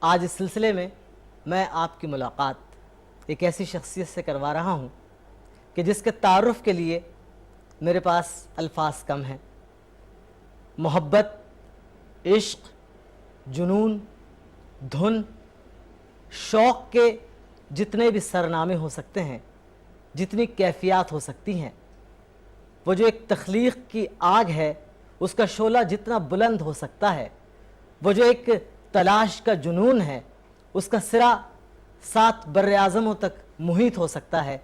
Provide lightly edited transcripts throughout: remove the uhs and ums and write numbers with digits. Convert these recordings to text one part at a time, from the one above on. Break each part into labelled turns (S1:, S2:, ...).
S1: آج اس سلسلے میں میں آپ کی ملاقات ایک ایسی شخصیت سے کروا رہا ہوں کہ جس کے تعارف کے لیے میرے پاس الفاظ کم ہیں۔ محبت، عشق، جنون، دھن، شوق کے جتنے بھی سرنامے ہو سکتے ہیں، جتنی کیفیات ہو سکتی ہیں، وہ جو ایک تخلیق کی آگ ہے اس کا شعلہ جتنا بلند ہو سکتا ہے، وہ جو ایک تلاش کا جنون ہے اس کا سرا 7 بر اعظموں تک محیط ہو سکتا ہے،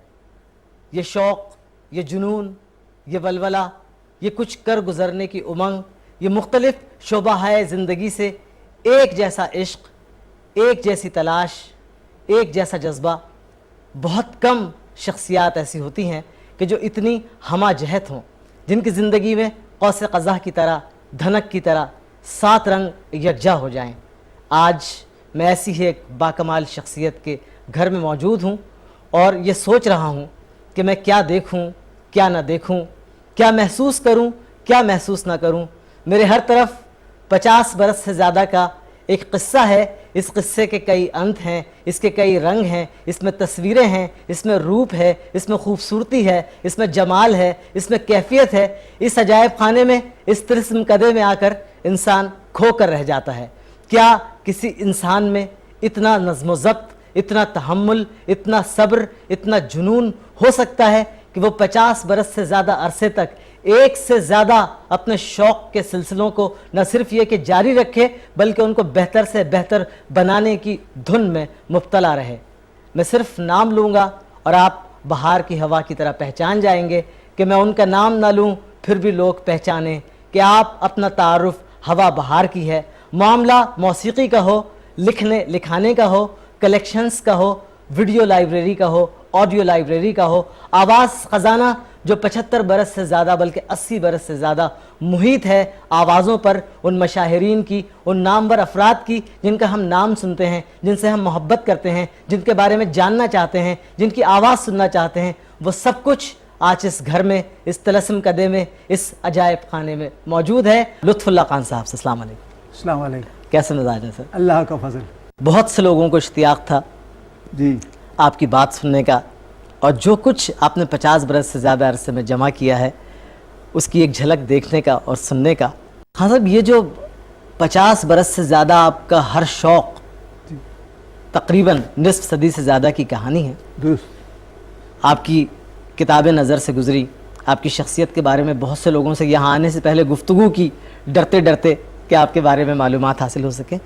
S1: یہ شوق، یہ جنون، یہ ولولہ، یہ کچھ کر گزرنے کی امنگ، یہ مختلف شعبہ ہے زندگی سے ایک جیسا عشق، ایک جیسی تلاش، ایک جیسا جذبہ، بہت کم شخصیات ایسی ہوتی ہیں کہ جو اتنی ہمہ جہت ہوں، جن کی زندگی میں قوس قزح کی طرح، دھنک کی طرح 7 رنگ یکجا ہو جائیں۔ آج میں ایسی ہی ایک باکمال شخصیت کے گھر میں موجود ہوں اور یہ سوچ رہا ہوں کہ میں کیا دیکھوں، کیا نہ دیکھوں، کیا محسوس کروں، کیا محسوس نہ کروں۔ میرے ہر طرف 50 برس سے زیادہ کا ایک قصہ ہے، اس قصے کے کئی انت ہیں، اس کے کئی رنگ ہیں، اس میں تصویریں ہیں، اس میں روپ ہے، اس میں خوبصورتی ہے، اس میں جمال ہے، اس میں کیفیت ہے۔ اس عجائب خانے میں، اس طرسم کدے میں آ کر انسان کھو کر رہ جاتا ہے۔ کیا کسی انسان میں اتنا نظم و ضبط، اتنا تحمل، اتنا صبر، اتنا جنون ہو سکتا ہے کہ وہ 50 برس سے زیادہ عرصے تک ایک سے زیادہ اپنے شوق کے سلسلوں کو نہ صرف یہ کہ جاری رکھے بلکہ ان کو بہتر سے بہتر بنانے کی دھن میں مبتلا رہے؟ میں صرف نام لوں گا اور آپ بہار کی ہوا کی طرح پہچان جائیں گے کہ میں ان کا نام نہ لوں پھر بھی لوگ پہچانیں کہ آپ اپنا تعارف ہوا بہار کی ہے۔ معاملہ موسیقی کا ہو، لکھنے لکھانے کا ہو، کلیکشنز کا ہو، ویڈیو لائبریری کا ہو، آڈیو لائبریری کا ہو، آواز خزانہ جو 75 برس سے زیادہ بلکہ 80 برس سے زیادہ محیط ہے آوازوں پر، ان مشاہرین کی، ان نامور افراد کی جن کا ہم نام سنتے ہیں، جن سے ہم محبت کرتے ہیں، جن کے بارے میں جاننا چاہتے ہیں، جن کی آواز سننا چاہتے ہیں، وہ سب کچھ آج اس گھر میں، اس طلسم کدے میں، اس عجائب خانے میں موجود ہے۔ لطف اللہ خان صاحب سے السلام علیکم۔
S2: السلام علیکم۔
S1: کیسے مزاج ہے سر؟
S2: اللہ کا فضل۔
S1: بہت سے لوگوں کو اشتیاق تھا
S2: جی
S1: آپ کی بات سننے کا، اور جو کچھ آپ نے 50 برس سے زیادہ عرصے میں جمع کیا ہے اس کی ایک جھلک دیکھنے کا اور سننے کا۔ ہاں صاحب، یہ جو 50 برس سے زیادہ آپ کا ہر شوق، تقریباً نصف صدی سے زیادہ کی کہانی ہے،
S2: درست۔
S1: آپ کی کتابیں نظر سے گزری، آپ کی شخصیت کے بارے میں بہت سے لوگوں سے یہاں آنے سے پہلے گفتگو کی، ڈرتے ڈرتے کہ آپ کے بارے میں معلومات حاصل ہو سکیں۔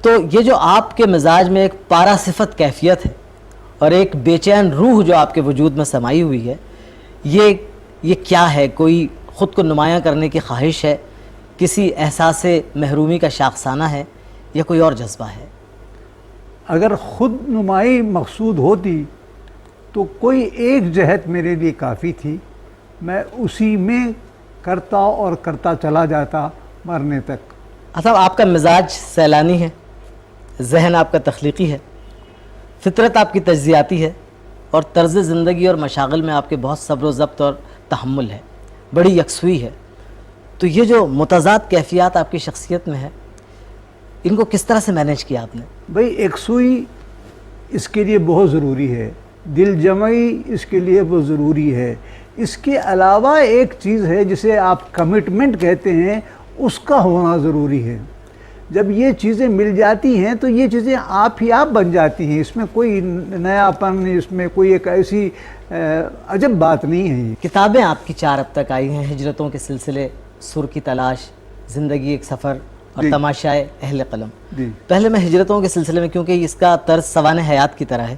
S1: تو یہ جو آپ کے مزاج میں ایک پارا صفت کیفیت ہے اور ایک بے چین روح جو آپ کے وجود میں سمائی ہوئی ہے، یہ کیا ہے؟ کوئی خود کو نمایاں کرنے کی خواہش ہے، کسی احساس محرومی کا شاخسانہ ہے، یا کوئی اور جذبہ ہے؟
S2: اگر خود نمائی مقصود ہوتی تو کوئی ایک جہت میرے لیے کافی تھی، میں اسی میں کرتا اور کرتا چلا جاتا مرنے تک۔
S1: صاحب، آپ کا مزاج سیلانی ہے، ذہن آپ کا تخلیقی ہے، فطرت آپ کی تجزیاتی ہے، اور طرز زندگی اور مشاغل میں آپ کے بہت صبر و ضبط اور تحمل ہے، بڑی یکسوئی ہے۔ تو یہ جو متضاد کیفیات آپ کی شخصیت میں ہے، ان کو کس طرح سے مینیج کیا آپ نے؟
S2: بھئی، یکسوئی اس کے لیے بہت ضروری ہے، دل جمعی اس کے لیے بہت ضروری ہے۔ اس کے علاوہ ایک چیز ہے جسے آپ کمٹمنٹ کہتے ہیں، اس کا ہونا ضروری ہے۔ جب یہ چیزیں مل جاتی ہیں تو یہ چیزیں آپ ہی آپ بن جاتی ہیں، اس میں کوئی نیا پن، اس میں کوئی ایک ایسی عجب بات نہیں ہے۔ یہ
S1: کتابیں آپ کی 4 اب تک آئی ہیں: ہجرتوں کے سلسلے، سر کی تلاش، زندگی ایک سفر، اور تماشائے اہل قلم۔ پہلے میں ہجرتوں کے سلسلے میں، کیونکہ اس کا طرز سوانح حیات کی طرح ہے،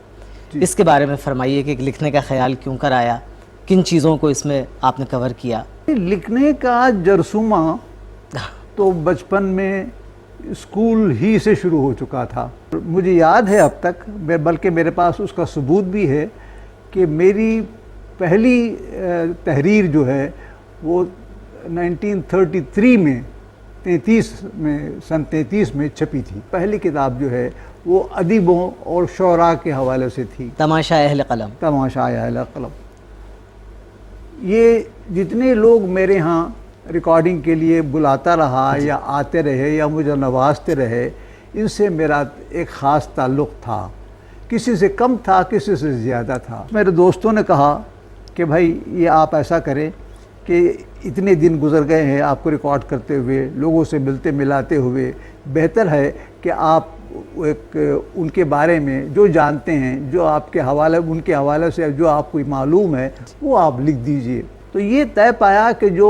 S1: اس کے بارے میں فرمائیے کہ لکھنے کا خیال کیوں کر آیا، کن چیزوں کو اس میں آپ نے کور کیا؟
S2: لکھنے کا جرثومہ تو بچپن میں اسکول ہی سے شروع ہو چکا تھا۔ مجھے یاد ہے اب تک، بلکہ میرے پاس اس کا ثبوت بھی ہے کہ میری پہلی تحریر جو ہے وہ 1933 میں، سن 33 میں چھپی تھی۔ پہلی کتاب جو ہے وہ ادیبوں اور شعراء کے حوالے سے تھی،
S1: تماشائے اہل قلم۔
S2: تماشائے اہل قلم۔ یہ جتنے لوگ میرے ہاں ریکارڈنگ کے لیے بلاتا رہا یا آتے رہے یا مجھے نوازتے رہے، ان سے میرا ایک خاص تعلق تھا، کسی سے کم تھا، کسی سے زیادہ تھا۔ میرے دوستوں نے کہا کہ بھائی یہ آپ ایسا کریں کہ اتنے دن گزر گئے ہیں آپ کو ریکارڈ کرتے ہوئے، لوگوں سے ملتے ملاتے ہوئے، بہتر ہے کہ آپ ایک ان کے بارے میں جو جانتے ہیں، جو آپ کے حوالے، ان کے حوالے سے جو آپ کو معلوم ہے وہ آپ لکھ دیجئے۔ تو یہ طے پایا کہ جو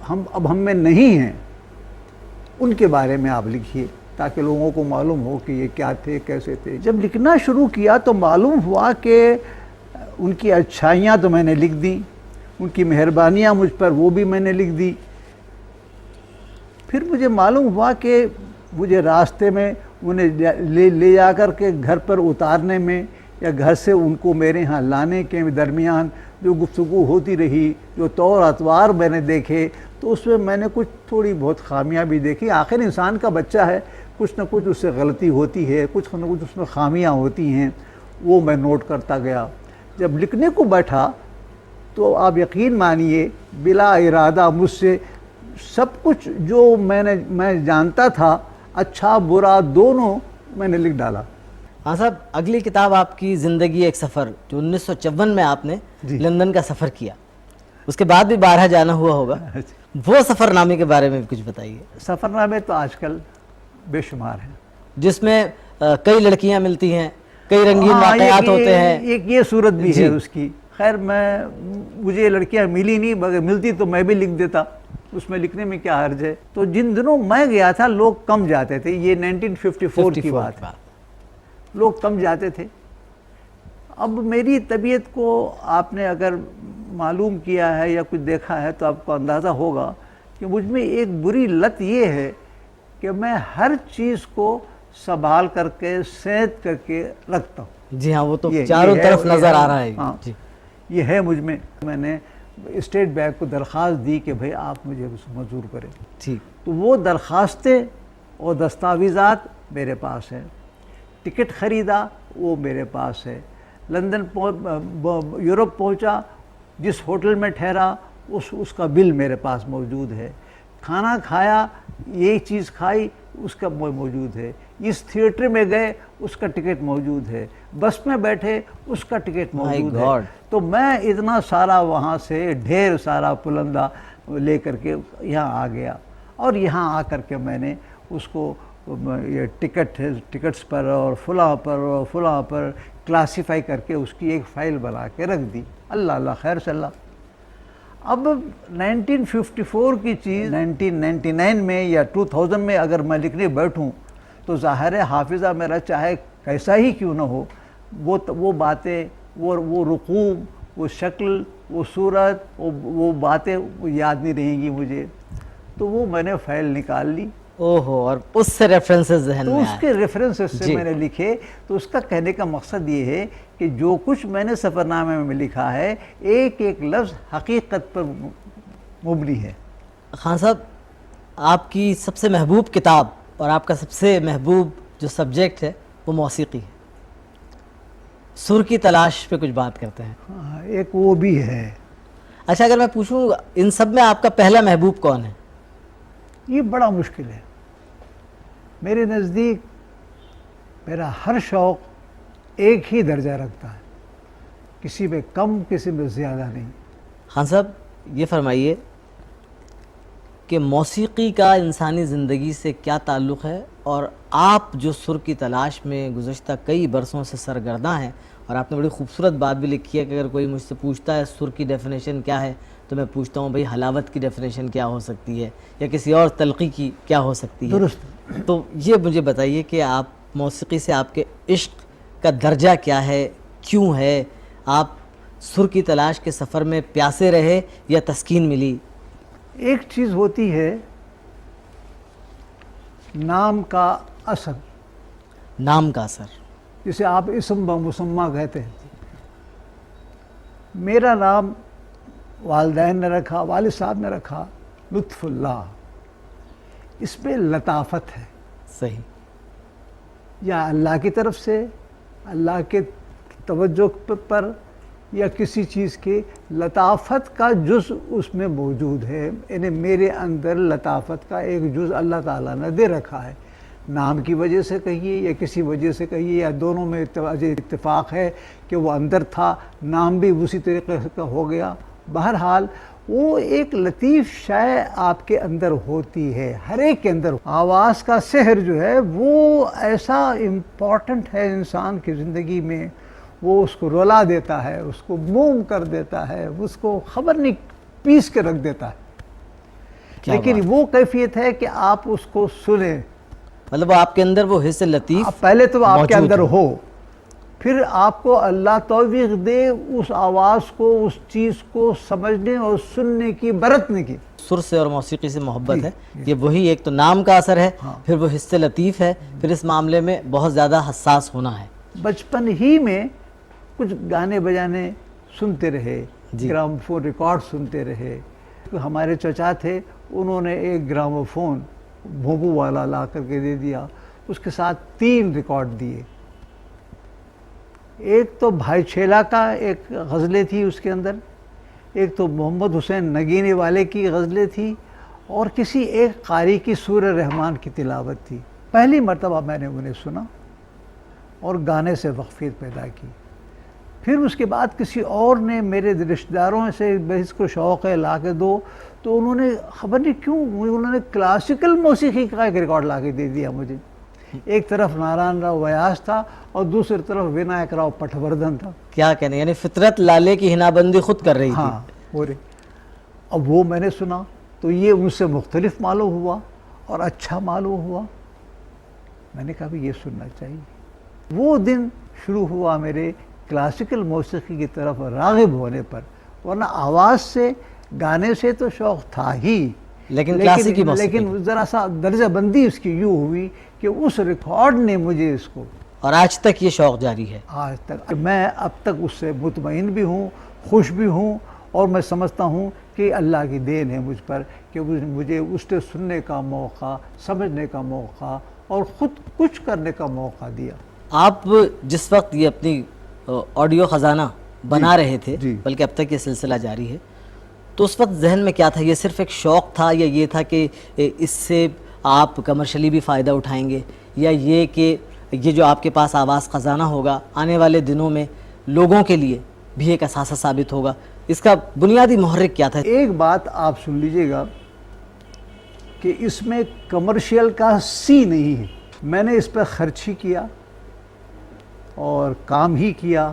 S2: ہم میں نہیں ہیں ان کے بارے میں آپ لکھیے، تاکہ لوگوں کو معلوم ہو کہ یہ کیا تھے، کیسے تھے۔ جب لکھنا شروع کیا تو معلوم ہوا کہ ان کی اچھائیاں تو میں نے لکھ دیں، ان کی مہربانیاں مجھ پر وہ بھی میں نے لکھ دی۔ پھر مجھے معلوم ہوا کہ مجھے راستے میں انہیں لے جا کر کے گھر پر اتارنے میں یا گھر سے ان کو میرے ہاں لانے کے درمیان جو گفتگو ہوتی رہی، جو طور اطوار میں نے دیکھے، تو اس میں نے کچھ تھوڑی بہت خامیاں بھی دیکھی۔ آخر انسان کا بچہ ہے، کچھ نہ کچھ اس سے غلطی ہوتی ہے، کچھ نہ کچھ اس میں خامیاں ہوتی ہیں، وہ میں نوٹ کرتا گیا۔ جب لکھنے کو بیٹھا تو آپ یقین مانیے بلا ارادہ مجھ سے سب کچھ جو میں جانتا تھا، اچھا برا دونوں، میں نے لکھ ڈالا۔
S1: ہاں صاحب، اگلی کتاب آپ کی زندگی ایک سفر، جو 1954 میں آپ نے لندن کا سفر کیا، اس کے بعد بھی 12 جانا ہوا ہوگا، وہ سفر نامے کے بارے میں بھی کچھ بتائیے۔
S2: سفر نامے تو آج کل بے شمار ہیں،
S1: جس میں کئی لڑکیاں ملتی ہیں، کئی رنگین واقعات ہوتے ہیں۔
S2: ایک یہ صورت بھی ہے اس کی۔ خیر مجھے لڑکیاں ملی نہیں، مگر ملتی تو میں بھی لکھ دیتا، اس میں لکھنے میں کیا حرج ہے۔ تو جن دنوں میں گیا تھا لوگ کم جاتے تھے، یہ 1954 کی بات ہے، لوگ کم جاتے تھے۔ اب میری طبیعت کو آپ نے اگر معلوم کیا ہے یا کچھ دیکھا ہے تو آپ کو اندازہ ہوگا کہ مجھ میں ایک بری لت یہ ہے کہ میں ہر چیز کو سنبھال کر کے سینت کر کے رکھتا ہوں۔
S1: جی ہاں، وہ تو چاروں طرف نظر آ رہا ہے۔
S2: یہ ہے مجھ میں۔ میں نے اسٹیٹ بینک کو درخواست دی کہ بھئی آپ مجھے منظور کریں، تو وہ درخواستیں اور دستاویزات میرے پاس ہیں۔ ٹکٹ خریدا وہ میرے پاس ہے۔ لندن یورپ پہنچا، جس ہوٹل میں ٹھہرا اس کا بل میرے پاس موجود ہے۔ کھانا کھایا، یہ چیز کھائی، اس کا موجود ہے۔ اس تھیٹر میں گئے، اس کا ٹکٹ موجود ہے۔ بس میں بیٹھے، اس کا ٹکٹ موجود ہے۔ تو میں اتنا سارا وہاں سے ڈھیر سارا پلندہ لے کر کے یہاں آ گیا، اور یہاں آ کر کے میں نے اس کو یہ ٹکٹس پر اور فلاں پر کلاسیفائی کر کے اس کی ایک فائل بنا کے رکھ دی۔ اللہ خیر صلی اللہ۔ اب 1954 کی چیز 1999 میں یا 2000 میں اگر میں لکھنے بیٹھوں تو ظاہر حافظہ میرا چاہے کیسا ہی کیوں نہ ہو، وہ باتیں، وہ رقوم، وہ شکل، وہ صورت، وہ باتیں یاد نہیں رہیں گی مجھے۔ تو وہ میں نے فائل نکال لی،
S1: اور اس سے ریفرنسز ذہن میں آئے،
S2: اس کے ریفرنسز سے میں نے لکھے۔ تو اس کا کہنے کا مقصد یہ ہے کہ جو کچھ میں نے سفر نامے میں لکھا ہے، ایک ایک لفظ حقیقت پر مبنی ہے۔
S1: خان صاحب، آپ کی سب سے محبوب کتاب اور آپ کا سب سے محبوب جو سبجیکٹ ہے وہ موسیقی ہے۔ سر کی تلاش پہ کچھ بات کرتے ہیں۔
S2: ایک وہ بھی ہے۔
S1: اچھا، اگر میں پوچھوں ان سب میں آپ کا پہلا محبوب کون ہے؟
S2: یہ بڑا مشکل ہے۔ میرے نزدیک میرا ہر شوق ایک ہی درجہ رکھتا ہے، کسی میں کم، کسی میں زیادہ نہیں۔
S1: خان صاحب، یہ فرمائیے کہ موسیقی کا انسانی زندگی سے کیا تعلق ہے، اور آپ جو سر کی تلاش میں گزشتہ کئی برسوں سے سرگرداں ہیں، اور آپ نے بڑی خوبصورت بات بھی لکھی ہے کہ اگر کوئی مجھ سے پوچھتا ہے سر کی ڈیفینیشن کیا ہے تو میں پوچھتا ہوں بھئی حلاوت کی ڈیفینیشن کیا ہو سکتی ہے، یا کسی اور تلخی کی کیا ہو سکتی ہے۔
S2: درست۔
S1: تو یہ مجھے بتائیے کہ آپ موسیقی سے آپ کے عشق کا درجہ کیا ہے، کیوں ہے؟ آپ سر کی تلاش کے سفر میں پیاسے رہے یا تسکین ملی؟
S2: ایک چیز ہوتی ہے نام کا اثر،
S1: نام کا اثر،
S2: جسے آپ اسم بمسمہ کہتے ہیں۔ میرا نام والدین نے رکھا، والد صاحب نے رکھا لطف اللہ، اس میں لطافت ہے۔
S1: صحیح۔
S2: یا اللہ کی طرف سے، اللہ کے توجہ پر، یا کسی چیز کے لطافت کا جز اس میں موجود ہے، یعنی میرے اندر لطافت کا ایک جز اللہ تعالیٰ نے دے رکھا ہے۔ نام کی وجہ سے کہیے یا کسی وجہ سے کہیے یا دونوں میں اتفاق ہے کہ وہ اندر تھا، نام بھی اسی طریقے کا ہو گیا. بہرحال وہ ایک لطیف شے آپ کے اندر ہوتی ہے، ہر ایک کے اندر. آواز کا سحر جو ہے وہ ایسا امپورٹنٹ ہے انسان کی زندگی میں، وہ اس کو رلا دیتا ہے، اس کو موم کر دیتا ہے، اس کو خبر نہیں پیس کے رکھ دیتا ہے. لیکن وہ کیفیت ہے کہ آپ اس کو سنیں،
S1: مطلب آپ کے اندر وہ حس لطیف
S2: پہلے تو آپ کے اندر ہو، پھر آپ کو اللہ توفیق دے اس آواز کو، اس چیز کو سمجھنے اور سننے کی، برتنے کی.
S1: سر سے اور موسیقی سے محبت ہے، یہ وہی ایک تو نام کا اثر ہے، پھر وہ حس لطیف ہے، پھر اس معاملے میں بہت زیادہ حساس ہونا ہے.
S2: بچپن ہی میں کچھ گانے بجانے سنتے رہے، گراموفون ریکارڈ سنتے رہے. ہمارے چچا تھے، انہوں نے ایک گراموفون بھوبو والا لا کر کے دے دیا، اس کے ساتھ 3 ریکارڈ دیے. ایک تو بھائی چھیلا کا ایک غزلیں تھی اس کے اندر، ایک تو محمد حسین نگینی والے کی غزلیں تھی، اور کسی ایک قاری کی سورہ رحمان کی تلاوت تھی. پہلی مرتبہ میں نے انہیں سنا اور گانے سے وقفیت پیدا کی. پھر اس کے بعد کسی اور نے، میرے رشتہ داروں سے اس کو شوق ہے لا کے دو، تو انہوں نے خبر نہیں کیوں انہوں نے کلاسیکل موسیقی کا ایک ریکارڈ لا کے دے دیا مجھے. ایک طرف نارائن راؤ ویاس تھا اور دوسری طرف ونائک راؤ پٹھ وردھن تھا.
S1: کیا کہنے، یعنی فطرت لالے کی ہنا بندی خود کر رہی تھی.
S2: ہاں پورے. اب وہ میں نے سنا تو یہ ان سے مختلف معلوم ہوا اور اچھا معلوم ہوا. میں نے کہا بھی یہ سننا چاہیے. وہ دن شروع ہوا میرے کلاسیکل موسیقی کی طرف راغب ہونے پر، ورنہ آواز سے، گانے سے تو شوق تھا ہی، لیکن ذرا سا درجہ بندی اس کی یوں ہوئی کہ اس ریکارڈ نے مجھے اس کو،
S1: اور آج تک یہ شوق جاری ہے.
S2: آج تک میں اب تک اس سے مطمئن بھی ہوں، خوش بھی ہوں، اور میں سمجھتا ہوں کہ اللہ کی دین ہے مجھ پر کہ مجھے اس سے سننے کا موقع، سمجھنے کا موقع اور خود کچھ کرنے کا موقع دیا.
S1: آپ جس وقت یہ اپنی آڈیو خزانہ بنا رہے تھے، بلکہ اب تک یہ سلسلہ جاری ہے، تو اس وقت ذہن میں کیا تھا؟ یہ صرف ایک شوق تھا، یا یہ تھا کہ اس سے آپ کمرشلی بھی فائدہ اٹھائیں گے، یا یہ کہ یہ جو آپ کے پاس آواز خزانہ ہوگا آنے والے دنوں میں لوگوں کے لیے بھی ایک اثاثہ ثابت ہوگا؟ اس کا بنیادی محرک کیا تھا؟
S2: ایک بات آپ سن لیجئے گا کہ اس میں کمرشل کا سی نہیں ہے. میں نے اس پہ خرچ ہی کیا اور کام ہی کیا،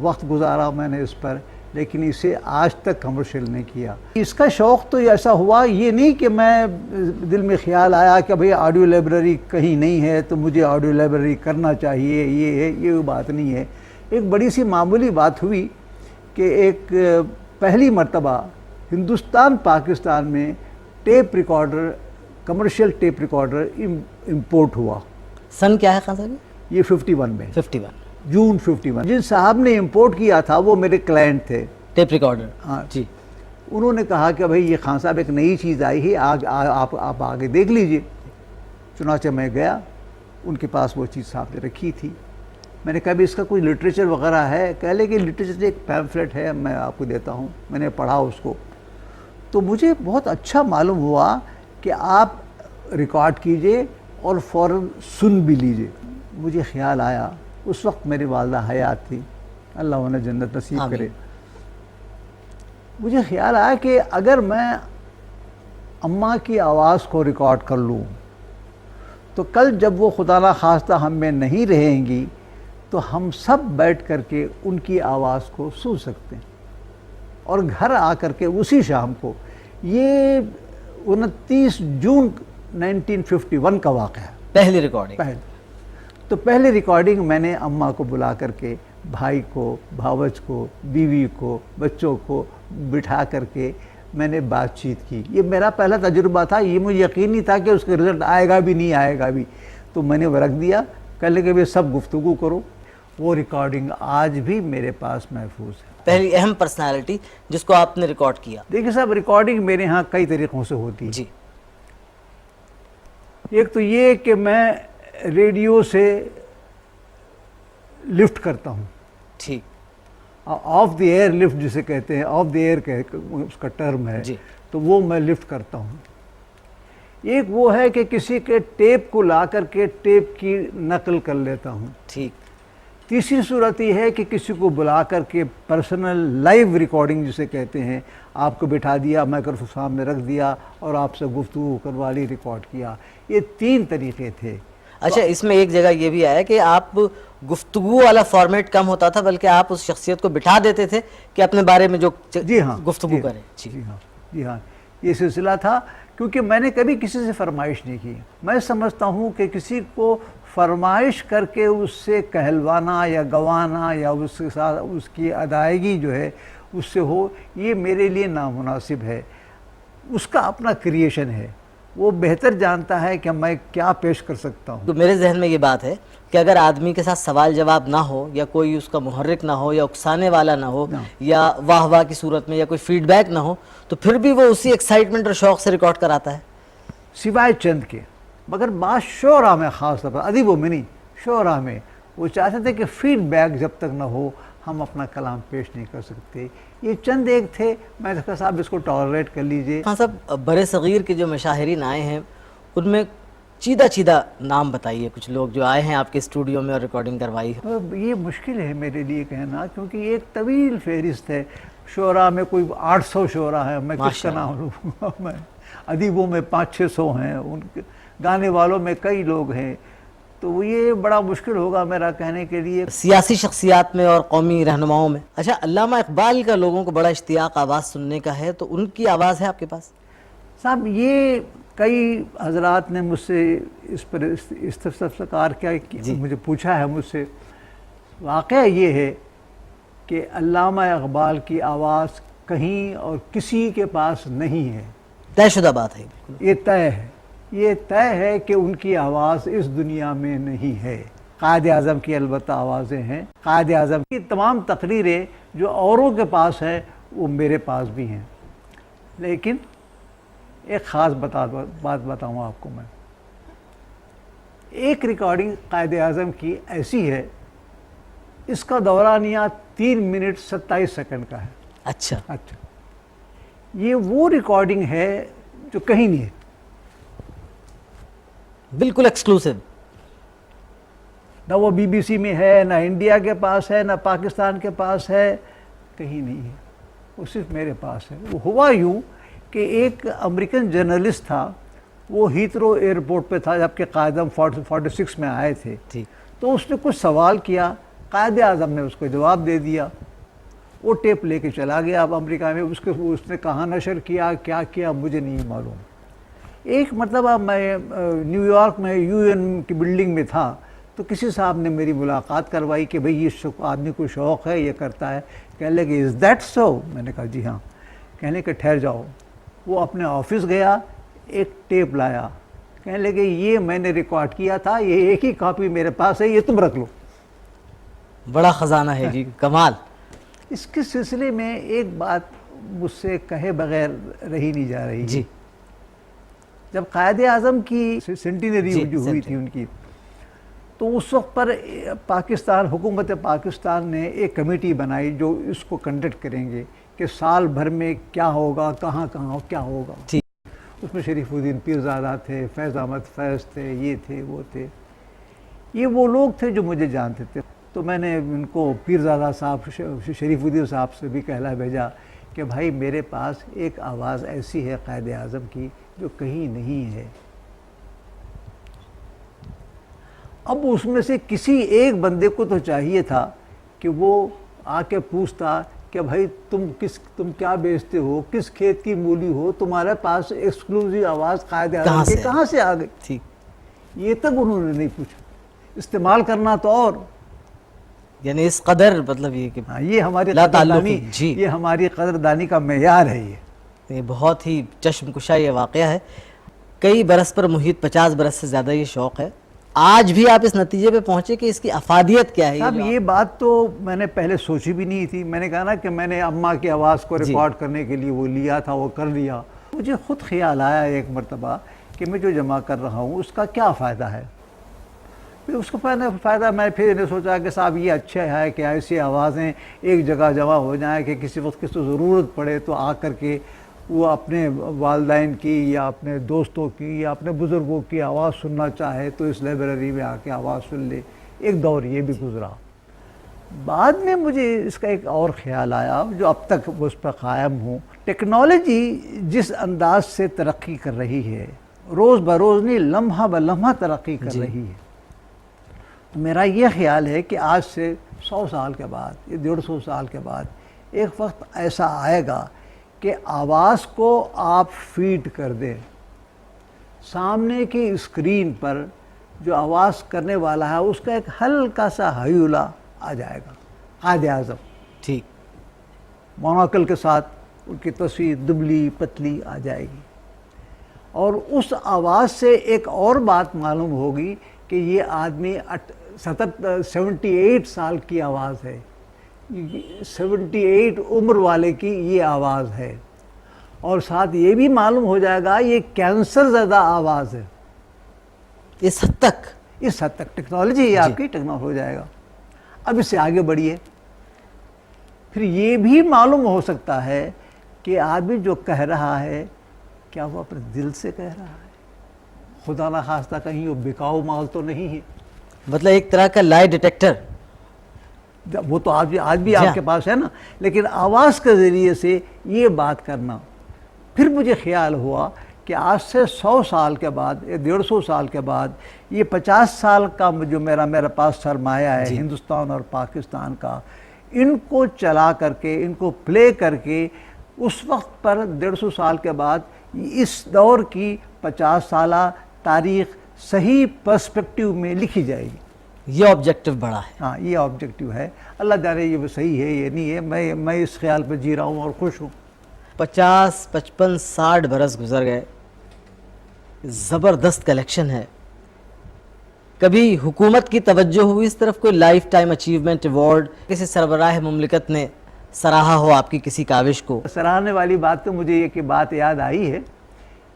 S2: وقت گزارا میں نے اس پر، لیکن اسے آج تک کمرشل نہیں کیا. اس کا شوق تو ایسا ہوا، یہ نہیں کہ میں دل میں خیال آیا کہ بھئی آڈیو لائبریری کہیں نہیں ہے تو مجھے آڈیو لائبریری کرنا چاہیے، یہ بات نہیں ہے. ایک بڑی سی معمولی بات ہوئی کہ ایک پہلی مرتبہ ہندوستان پاکستان میں tape recorder, commercial tape recorder import ہوا.
S1: سن کیا ہے خان صاحب؟
S2: یہ 51 میں،
S1: 51
S2: جون 51. جن صاحب نے امپورٹ کیا تھا وہ میرے کلائنٹ تھے،
S1: ٹیپ ریکارڈر.
S2: ہاں
S1: جی.
S2: انہوں نے کہا کہ بھئی یہ خان صاحب ایک نئی چیز آئی ہے، آپ آگے دیکھ لیجئے. چنانچہ میں گیا، ان کے پاس وہ چیز صاحب نے رکھی تھی. میں نے کہا بھی اس کا کوئی لٹریچر وغیرہ ہے؟ کہہ لے کہ لٹریچر ایک پیمفلیٹ ہے، میں آپ کو دیتا ہوں. میں نے پڑھا اس کو تو مجھے بہت اچھا معلوم ہوا کہ آپ ریکارڈ کیجئے اور فوراً سن بھی لیجئے. مجھے خیال آیا، اس وقت میری والدہ حیات تھی، اللہ انہیں جنت نصیب کرے. مجھے خیال آیا کہ اگر میں اماں کی آواز کو ریکارڈ کر لوں تو کل جب وہ خدا نخواستہ ہم میں نہیں رہیں گی تو ہم سب بیٹھ کر کے ان کی آواز کو سن سکتے ہیں. اور گھر آ کر کے اسی شام کو، یہ 29 جون 1951 کا واقعہ ہے،
S1: پہلی ریکارڈنگ.
S2: تو پہلی ریکارڈنگ میں نے اماں کو بلا کر کے، بھائی کو، بھاوج کو، بیوی کو، بچوں کو بٹھا کر کے میں نے بات چیت کی. یہ میرا پہلا تجربہ تھا، یہ مجھے یقین نہیں تھا کہ اس کا رزلٹ آئے گا بھی نہیں آئے گا بھی. تو میں نے وہ رکھ دیا، کہہ لے کہ بھی سب گفتگو کرو. وہ ریکارڈنگ آج بھی میرے پاس محفوظ ہے.
S1: پہلی اہم پرسنالٹی جس کو آپ نے ریکارڈ کیا؟
S2: دیکھیں صاحب، ریکارڈنگ میرے ہاں کئی طریقوں سے ہوتی ہے.
S1: جی.
S2: ایک تو یہ کہ میں ریڈیو سے لفٹ کرتا ہوں.
S1: ٹھیک.
S2: آف دی ایئر لفٹ جسے کہتے ہیں، آف دی ایئر اس کا ٹرم ہے.
S1: جی.
S2: تو وہ میں لفٹ کرتا ہوں. ایک وہ ہے کہ کسی کے ٹیپ کو لا کر کے ٹیپ کی نقل کر لیتا ہوں.
S1: ٹھیک.
S2: تیسری صورت یہ ہے کہ کسی کو بلا کر کے پرسنل لائیو ریکارڈنگ جسے کہتے ہیں، آپ کو بٹھا دیا، مائکروفون سامنے رکھ دیا اور آپ سے گفتگو کروا لی، ریکارڈ کیا. یہ 3 طریقے تھے.
S1: اچھا، اس میں ایک جگہ یہ بھی آیا کہ آپ گفتگو والا فارمیٹ کم ہوتا تھا، بلکہ آپ اس شخصیت کو بٹھا دیتے تھے کہ اپنے بارے میں جو گفتگو کریں.
S2: جی ہاں، یہ سلسلہ تھا. کیونکہ میں نے کبھی کسی سے فرمائش نہیں کی. میں سمجھتا ہوں کہ کسی کو فرمائش کر کے اس سے کہلوانا یا گوانا یا اس کے ساتھ اس کی ادائیگی جو ہے اس سے ہو، یہ میرے لیے نامناسب ہے. اس کا اپنا کریشن ہے، وہ بہتر جانتا ہے کہ میں کیا پیش کر سکتا ہوں.
S1: تو میرے ذہن میں یہ بات ہے کہ اگر آدمی کے ساتھ سوال جواب نہ ہو، یا کوئی اس کا محرک نہ ہو، یا اکسانے والا نہ ہو، یا واہ واہ کی صورت میں یا کوئی فیڈ بیک نہ ہو، تو پھر بھی وہ اسی ایکسائٹمنٹ اور شوق سے ریکارڈ کراتا ہے.
S2: سوائے چند کے. مگر بات شعراء میں، خاص طور پر ادیبوں میں نہیں، شعراء میں وہ چاہتے تھے کہ فیڈ بیک جب تک نہ ہو ہم اپنا کلام پیش نہیں کر سکتے. یہ چند ایک تھے. میں نے کہا صاحب اس کو ٹالریٹ کر لیجئے.
S1: ہاں صاحب، بر صغیر کے جو مشاہرین آئے ہیں ان میں چیدہ نام بتائیے، کچھ لوگ جو آئے ہیں آپ کے اسٹوڈیو میں اور ریکارڈنگ کروائی ہے.
S2: یہ مشکل ہے میرے لیے کہنا، کیونکہ یہ ایک طویل فہرست ہے. شعراء میں کوئی 800 شعراء ہیں، میں کس کا نام لوں؟ میں ادیبوں میں 500-600 ہیں، ان کے گانے والوں میں کئی لوگ ہیں. تو یہ بڑا مشکل ہوگا میرا کہنے کے لیے.
S1: سیاسی شخصیات میں اور قومی رہنماؤں میں. اچھا، علامہ اقبال کا لوگوں کو بڑا اشتیاق آواز سننے کا ہے، تو ان کی آواز ہے آپ کے پاس؟
S2: صاحب یہ کئی حضرات نے مجھ سے اس پر استفسار کیا، مجھے پوچھا ہے مجھ سے. واقعہ یہ ہے کہ علامہ اقبال کی آواز کہیں اور کسی کے پاس نہیں ہے.
S1: طے شدہ بات ہے.
S2: یہ طے ہے، یہ طے ہے کہ ان کی آواز اس دنیا میں نہیں ہے. قائد اعظم کی البتہ آوازیں ہیں. قائد اعظم کی تمام تقریریں جو اوروں کے پاس ہیں وہ میرے پاس بھی ہیں. لیکن ایک خاص بات بتاؤں آپ کو میں. ایک ریکارڈنگ قائد اعظم کی ایسی ہے، اس کا دورانیہ 3 منٹ 27 سیکنڈ کا ہے.
S1: اچھا.
S2: یہ وہ ریکارڈنگ ہے جو کہیں نہیں ہے، بالکل
S1: ایکسکلوسیو.
S2: نہ وہ BBC میں ہے، نہ انڈیا کے پاس ہے، نہ پاکستان کے پاس ہے، کہیں نہیں ہے. وہ صرف میرے پاس ہے. وہ ہوا یوں کہ ایک امریکن جرنلسٹ تھا، وہ ہیترو ایئرپورٹ پہ تھا جبکہ قائد اعظم 46 میں آئے تھے. تو اس نے کچھ سوال کیا، قائد اعظم نے اس کو جواب دے دیا. وہ ٹیپ لے کے چلا گیا اب امریکہ میں. اس نے کہاں نشر کیا، کیا کیا، مجھے نہیں معلوم. ایک مرتبہ میں نیو یارک میں UN کی بلڈنگ میں تھا، تو کسی صاحب نے میری ملاقات کروائی کہ بھئی یہ آدمی کو شوق ہے، یہ کرتا ہے. کہنے لگے از دیٹ سو؟ میں نے کہا جی ہاں. کہنے کہ ٹھہر جاؤ. وہ اپنے آفس گیا، ایک ٹیپ لایا. کہنے لگے یہ میں نے ریکارڈ کیا تھا، یہ ایک ہی کاپی میرے پاس ہے، یہ تم رکھ لو.
S1: بڑا خزانہ ہے جی، کمال.
S2: اس کے سلسلے میں ایک بات مجھ سے کہے بغیر رہی نہیں جا رہی
S1: جی.
S2: جب قائد اعظم کی سینٹینری جو ہوئی تھی ان کی، تو اس وقت پر حکومت پاکستان نے ایک کمیٹی بنائی جو اس کو کنڈکٹ کریں گے کہ سال بھر میں کیا ہوگا، کہاں کیا ہوگا. اس میں شریف الدین پیرزادہ تھے، فیض احمد فیض تھے، یہ تھے وہ تھے. یہ وہ لوگ تھے جو مجھے جانتے تھے. تو میں نے ان کو پیرزادہ صاحب، شریف الدین صاحب سے بھی کہلا بھیجا کہ بھائی میرے پاس ایک آواز ایسی ہے قائد اعظم کی جو کہیں نہیں ہے. اب اس میں سے کسی ایک بندے کو تو چاہیے تھا کہ وہ آ کے پوچھتا کہ بھائی تم کیا بیچتے ہو، کس کھیت کی مولی ہو، تمہارے پاس ایکسکلوزیو آواز قائد اعظم کی کہاں سے آ گئی. یہ تک انہوں نے نہیں پوچھا. استعمال کرنا تو اور،
S1: یعنی اس قدر، مطلب یہ کہ
S2: یہ ہماری قدردانی، یہ ہماری قدردانی کا معیار ہے.
S1: یہ بہت ہی چشم کشا یہ واقعہ ہے. کئی برس پر محیط، 50 برس سے زیادہ یہ شوق ہے. آج بھی آپ اس نتیجے پہ پہنچے کہ اس کی افادیت کیا ہے؟
S2: صاحب یہ بات تو میں نے پہلے سوچی بھی نہیں تھی. میں نے کہا نا کہ میں نے اماں کی آواز کو ریکارڈ کرنے کے لیے وہ لیا تھا، وہ کر لیا. مجھے خود خیال آیا ایک مرتبہ کہ میں جو جمع کر رہا ہوں اس کا کیا فائدہ ہے. پھر اس کو فائدہ میں پھر نے سوچا کہ صاحب یہ اچھا ہے کہ ایسی آوازیں ایک جگہ جمع ہو جائیں کہ کسی وقت کسی ضرورت پڑے تو آ کر کے وہ اپنے والدین کی یا اپنے دوستوں کی یا اپنے بزرگوں کی آواز سننا چاہے تو اس لائبریری میں آ کے آواز سن لے. ایک دور یہ بھی گزرا. بعد میں مجھے اس کا ایک اور خیال آیا جو اب تک اس پر قائم ہوں. ٹیکنالوجی جس انداز سے ترقی کر رہی ہے، روز بروز نہیں لمحہ بلمحہ ترقی کر رہی ہے. میرا یہ خیال ہے کہ آج سے 100 سال کے بعد یا 150 سال کے بعد ایک وقت ایسا آئے گا کہ آواز کو آپ فیڈ کر دیں. سامنے کی اسکرین پر جو آواز کرنے والا ہے اس کا ایک ہلکا سا ہیولا آ جائے گا، قائد اعظم
S1: ٹھیک
S2: مونوکل کے ساتھ ان کی تصویر دبلی پتلی آ جائے گی، اور اس آواز سے ایک اور بات معلوم ہوگی کہ یہ آدمی 78 سال کی آواز ہے، 78 عمر والے کی یہ آواز ہے، اور ساتھ یہ بھی معلوم ہو جائے گا یہ کینسر زدہ آواز ہے.
S1: اس حد تک
S2: ٹیکنالوجی آپ کی ٹیکنالوجی ہو جائے گا. اب اس سے آگے بڑھیے، پھر یہ بھی معلوم ہو سکتا ہے کہ آدمی جو کہہ رہا ہے کیا وہ اپنے دل سے کہہ رہا ہے، خدا نہ خواستہ کہیں وہ بکاؤ مال تو نہیں ہے.
S1: مطلب ایک طرح کا لائی ڈیٹیکٹر.
S2: وہ تو آج بھی آپ کے پاس ہے نا، لیکن آواز کے ذریعے سے یہ بات کرنا. پھر مجھے خیال ہوا کہ آج سے 100 سال کے بعد یا 150 سال کے بعد یہ 50 سال کا جو میرے پاس سرمایہ ہے ہندوستان اور پاکستان کا، ان کو چلا کر کے ان کو پلے کر کے اس وقت پر 150 سال کے بعد اس دور کی 50 سالہ تاریخ صحیح پرسپیکٹیو میں لکھی جائے گی.
S1: یہ آبجیکٹیو بڑا ہے.
S2: ہاں یہ آبجیکٹیو ہے. اللہ جانے یہ صحیح ہے یہ نہیں ہے، میں اس خیال پہ جی رہا ہوں اور خوش ہوں.
S1: 50 55 60 برس گزر گئے، زبردست کلیکشن ہے. کبھی حکومت کی توجہ ہوئی اس طرف، کوئی لائف ٹائم اچیومنٹ ایوارڈ کسی سربراہ مملکت نے سراہا ہو آپ کی کسی کاوش کو؟
S2: سراہنے والی بات تو مجھے یہ کہ بات یاد آئی ہے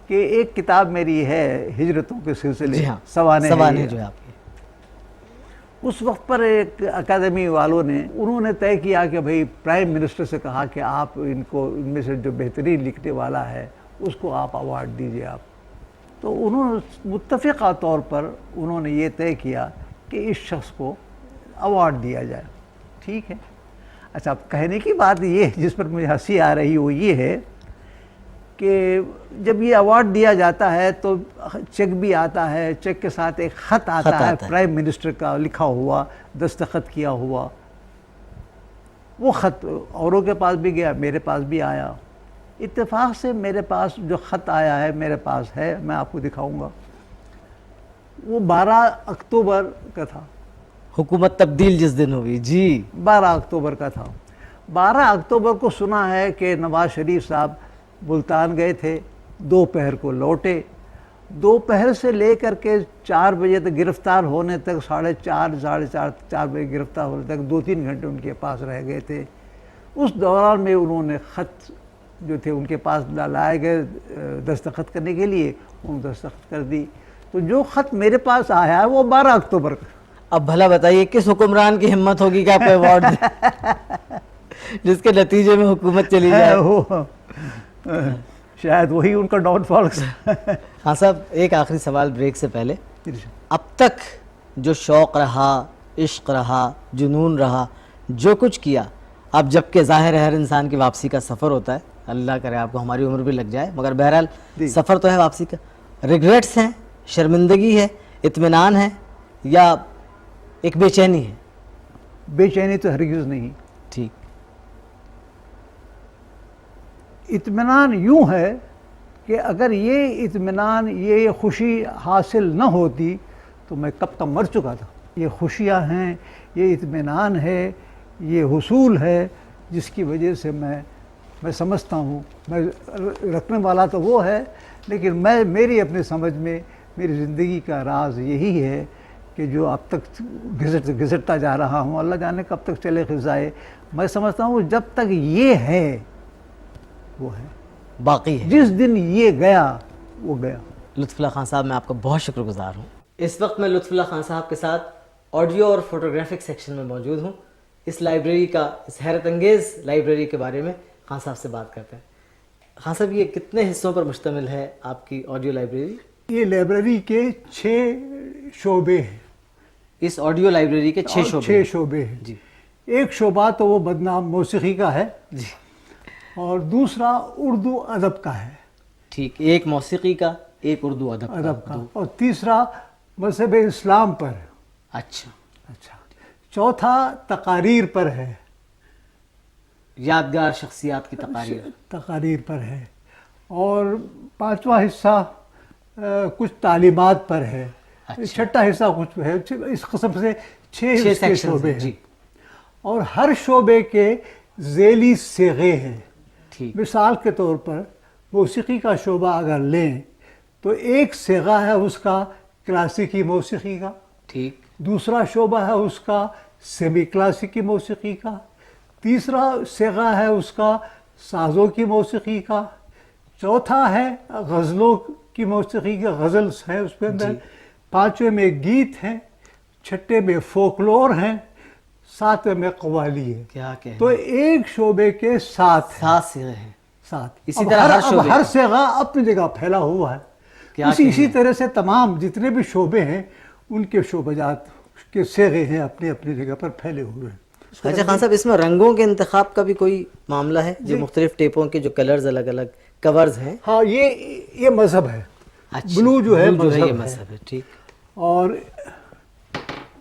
S2: کہ ایک کتاب میری ہے ہجرتوں کے سلسلے،
S1: جی ہاں،
S2: سوانے
S1: جو ہے آپ کی.
S2: اس وقت پر ایک اکیڈمی والوں نے انہوں نے طے کیا کہ بھئی پرائم منسٹر سے کہا کہ آپ ان میں سے جو بہترین لکھنے والا ہے اس کو آپ ایوارڈ دیجئے. آپ تو انہوں نے متفقہ طور پر انہوں نے یہ طے کیا کہ اس شخص کو ایوارڈ دیا جائے. ٹھیک ہے. اچھا، اب کہنے کی بات یہ جس پر مجھے ہنسی آ رہی وہ یہ ہے کہ جب یہ ایوارڈ دیا جاتا ہے تو چیک بھی آتا ہے، چیک کے ساتھ ایک خط آتا ہے پرائم منسٹر کا لکھا ہوا، دستخط کیا ہوا. وہ خط اوروں کے پاس بھی گیا، میرے پاس بھی آیا. اتفاق سے میرے پاس جو خط آیا ہے میرے پاس ہے، میں آپ کو دکھاؤں گا. وہ 12 اکتوبر کا تھا.
S1: حکومت تبدیل جس دن ہوئی. جی
S2: 12 اکتوبر کا تھا. 12 اکتوبر کو سنا ہے کہ نواز شریف صاحب ملتان گئے تھے، دوپہر کو لوٹے. دوپہر سے لے کر کے 4 بجے تک گرفتار ہونے تک، 4:30 4:30 بجے گرفتار ہونے تک 2-3 گھنٹے ان کے پاس رہ گئے تھے. اس دوران میں انہوں نے خط جو تھے ان کے پاس لائے گئے دستخط کرنے کے لیے، انہوں نے دستخط کر دی. تو جو خط میرے پاس آیا ہے وہ 12 اکتوبر کا.
S1: اب بھلا بتائیے کس حکمران کی ہمت ہوگی کہ آپ کو ایوارڈ دے جس کے نتیجے میں حکومت چلی جائے.
S2: شاید وہی ان کا ڈاؤن فال.
S1: ہاں صاحب، ایک آخری سوال بریک سے پہلے. اب تک جو شوق رہا، عشق رہا، جنون رہا، جو کچھ کیا، اب جب کہ ظاہر ہے ہر انسان کی واپسی کا سفر ہوتا ہے، اللہ کرے آپ کو ہماری عمر بھی لگ جائے، مگر بہرحال سفر تو ہے واپسی کا. ریگریٹس ہیں، شرمندگی ہے، اطمینان ہے، یا ایک بے چینی ہے؟
S2: بے چینی تو ہرگز نہیں.
S1: ٹھیک.
S2: اطمینان یوں ہے کہ اگر یہ اطمینان یہ خوشی حاصل نہ ہوتی تو میں کب کا مر چکا تھا. یہ خوشیاں ہیں، یہ اطمینان ہے، یہ حصول ہے جس کی وجہ سے میں سمجھتا ہوں، میں رکھنے والا تو وہ ہے، لیکن میری اپنی سمجھ میں میری زندگی کا راز یہی ہے کہ جو اب تک گھسٹتا جا رہا ہوں، اللہ جانے کب تک چلے خزائے. میں سمجھتا ہوں جب تک یہ ہے وہ ہے،
S1: باقی ہے.
S2: جس دن یہ گیا وہ گیا.
S1: لطف اللہ خان صاحب، میں آپ کا بہت شکر گزار ہوں. اس وقت میں لطف اللہ خان صاحب کے ساتھ آڈیو اور فوٹوگرافک سیکشن میں موجود ہوں. اس لائبریری کا، اس حیرت انگیز لائبریری کے بارے میں خان صاحب سے بات کرتے ہیں. خان صاحب یہ کتنے حصوں پر مشتمل ہے آپ کی آڈیو لائبریری؟
S2: یہ لائبریری کے 6 شعبے ہیں.
S1: اس آڈیو لائبریری کے 6 شعبے؟
S2: 6 شعبے ہیں
S1: جی.
S2: ایک شعبہ تو وہ بدنام موسیقی کا ہے
S1: جی.
S2: اور دوسرا اردو ادب کا ہے.
S1: ٹھیک، ایک موسیقی کا، ایک اردو ادب کا،
S2: اور تیسرا مذہب اسلام پر.
S1: اچھا.
S2: چوتھا تقاریر پر ہے،
S1: یادگار شخصیات کی
S2: تقاریر پر ہے. اور 5واں حصہ کچھ تعلیمات پر ہے. چھٹا حصہ کچھ ہے. اس قسم سے 6 شعبے ہیں. اور ہر شعبے کے ذیلی صیغے ہیں. مثال کے طور پر موسیقی کا شعبہ اگر لیں تو ایک صیغہ ہے اس کا کلاسیکی موسیقی کا.
S1: ٹھیک.
S2: دوسرا شعبہ ہے اس کا سیمی کلاسیکی موسیقی کا. تیسرا صیغہ ہے اس کا سازوں کی موسیقی کا. چوتھا ہے غزلوں کی موسیقی کا، غزلز ہیں اس کے اندر. پانچویں میں گیت ہیں. چھٹے میں فولکلور ہیں. ساتویں میں قوالی ہے.
S1: کیا کہیں،
S2: تو ایک شعبے کے 7
S1: صیغے ہیں.
S2: 7.
S1: اسی طرح
S2: ہر صیغہ اپنی جگہ پھیلا ہوا ہے. اسی طرح سے تمام جتنے بھی شعبے ہیں ان کے شعبہ جات کے صیغے ہیں اپنی اپنی جگہ پر پھیلے ہوئے ہیں.
S1: اچھا خان صاحب، اس میں رنگوں کے انتخاب کا بھی کوئی معاملہ ہے؟ جو مختلف ٹیپوں کے جو کلرز الگ الگ کورز ہیں.
S2: ہاں، یہ مذہب ہے. بلو جو ہے مذہب ہے.
S1: ٹھیک.
S2: اور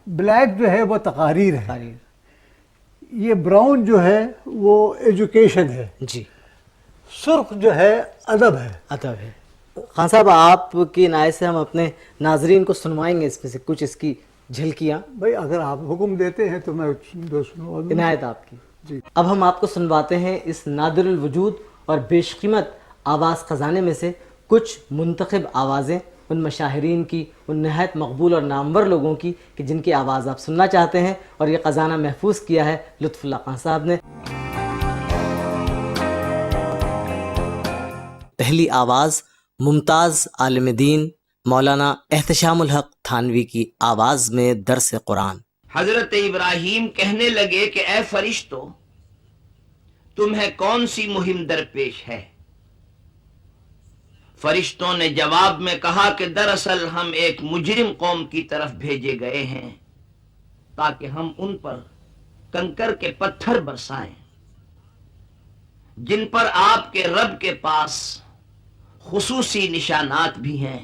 S2: بلیک جو ہے وہ تقاریر ہے. یہ براؤن جو ہے وہ ایجوکیشن ہے.
S1: جی.
S2: سرخ جو ہے ادب ہے.
S1: خان صاحب، آپ کی عنایت سے ہم اپنے ناظرین کو سنوائیں گے اس میں سے کچھ اس کی جھلکیاں.
S2: بھائی اگر آپ حکم دیتے ہیں تو میں سنوا دوں.
S1: عنایت آپ کی.
S2: جی.
S1: اب ہم آپ کو سنواتے ہیں اس نادر الوجود اور بیش قیمت آواز خزانے میں سے کچھ منتخب آوازیں ان مشاہرین کی، ان نہایت مقبول اور نامور لوگوں کی کہ جن کی آواز آپ سننا چاہتے ہیں، اور یہ خزانہ محفوظ کیا ہے لطف اللہ خان صاحب نے. پہلی آواز ممتاز عالم دین مولانا احتشام الحق تھانوی کی آواز میں درس قرآن.
S3: حضرت ابراہیم کہنے لگے کہ اے فرشتو، تمہیں کون سی مہم درپیش ہے؟ فرشتوں نے جواب میں کہا کہ دراصل ہم ایک مجرم قوم کی طرف بھیجے گئے ہیں تاکہ ہم ان پر کنکر کے پتھر برسائیں جن پر آپ کے رب کے پاس خصوصی نشانات بھی ہیں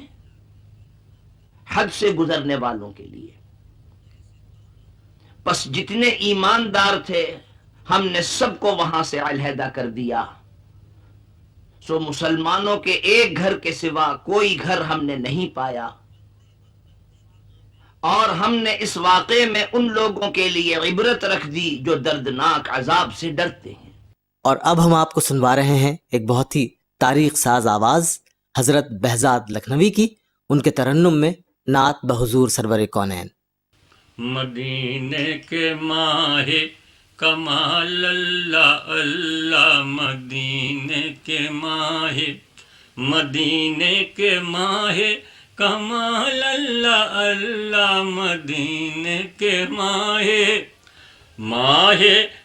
S3: حد سے گزرنے والوں کے لیے. پس جتنے ایماندار تھے ہم نے سب کو وہاں سے علیحدہ کر دیا، سو مسلمانوں کے ایک گھر کے سوا کوئی گھر ہم نے نہیں پایا، اور ہم نے اس واقعے میں ان لوگوں کے لیے عبرت رکھ دی جو دردناک عذاب سے ڈرتے ہیں.
S1: اور اب ہم آپ کو سنوا رہے ہیں ایک بہت ہی تاریخ ساز آواز حضرت بہزاد لکھنوی کی، ان کے ترنم میں نعت بحضور سرور کونین.
S4: مدینے کے ماہ کمال اللہ اللہ، مدینے کے ماہ، مدینے کے ماہ کمال اللہ اللہ، مدینے کے ماہ، ماہ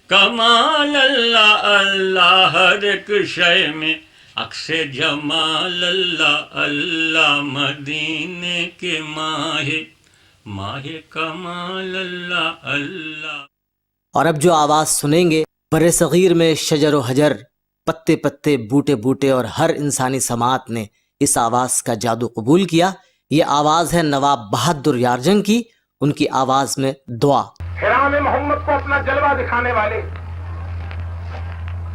S4: کمال اللہ اللہ، ہر ایک شے میں عکس جمال اللہ اللہ، مدینے کے ماہ، ماہ کمال اللہ اللہ.
S1: اور اب جو آواز سنیں گے، بر صغیر میں شجر و حجر، پتے پتے، بوٹے بوٹے اور ہر انسانی سماعت نے اس آواز کا جادو قبول کیا. یہ آواز ہے نواب بہادر یارجنگ کی، ان کی آواز میں دعا.
S5: حرام محمد کو اپنا جلوہ دکھانے والے،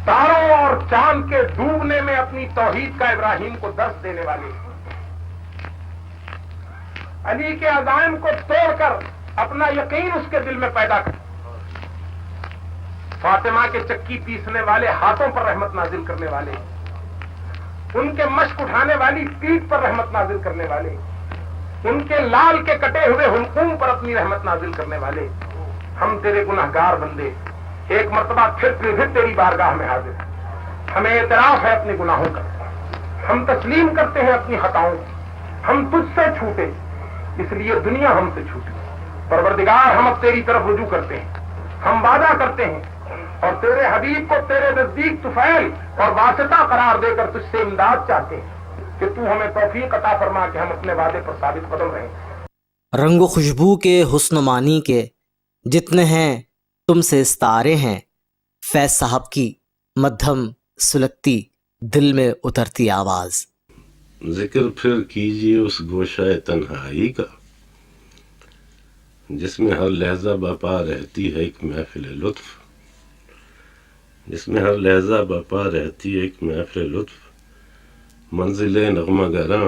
S5: تاروں اور چاند کے ڈوبنے میں اپنی توحید کا ابراہیم کو درس دینے والے، علی کے عزائم کو توڑ کر اپنا یقین اس کے دل میں پیدا کر، فاطمہ کے چکی پیسنے والے ہاتھوں پر رحمت نازل کرنے والے، ان کے مشک اٹھانے والی پیٹھ پر رحمت نازل کرنے والے، ان کے لال کے کٹے ہوئے حلقوم پر اپنی رحمت نازل کرنے والے، ہم تیرے گناہگار بندے ایک مرتبہ پھر تیری بارگاہ میں حاضر ہیں. ہمیں اعتراف ہے اپنے گناہوں کا، ہم تسلیم کرتے ہیں اپنی خطاؤں کو، ہم تجھ سے چھوٹے اس لیے دنیا ہم سے چھوٹی. پروردگار، ہم اب تیری طرف رجوع کرتے ہیں، ہم وعدہ کرتے ہیں اور تیرے حبیب کو تیرے نزدیک طفیل اور واسطہ قرار دے کر تجھ سے امداد چاہتے ہیں کہ تو ہمیں توفیق عطا فرما کہ ہم اپنے وعدے پر ثابت قدم رہیں۔
S1: رنگ و خوشبو کے حسن و معنی کے جتنے ہیں تم سے استعارے ہیں، فیض صاحب کی مدھم سلگتی دل میں اترتی آواز۔
S6: ذکر پھر کیجیے اس گوشہ تنہائی کا جس میں ہر لہجہ بپا رہتی ہے ایک محفل لطف، جس میں ہر لہجہ بپا رہتی ہے ایک محفل لطف، منزل نغمہ گراں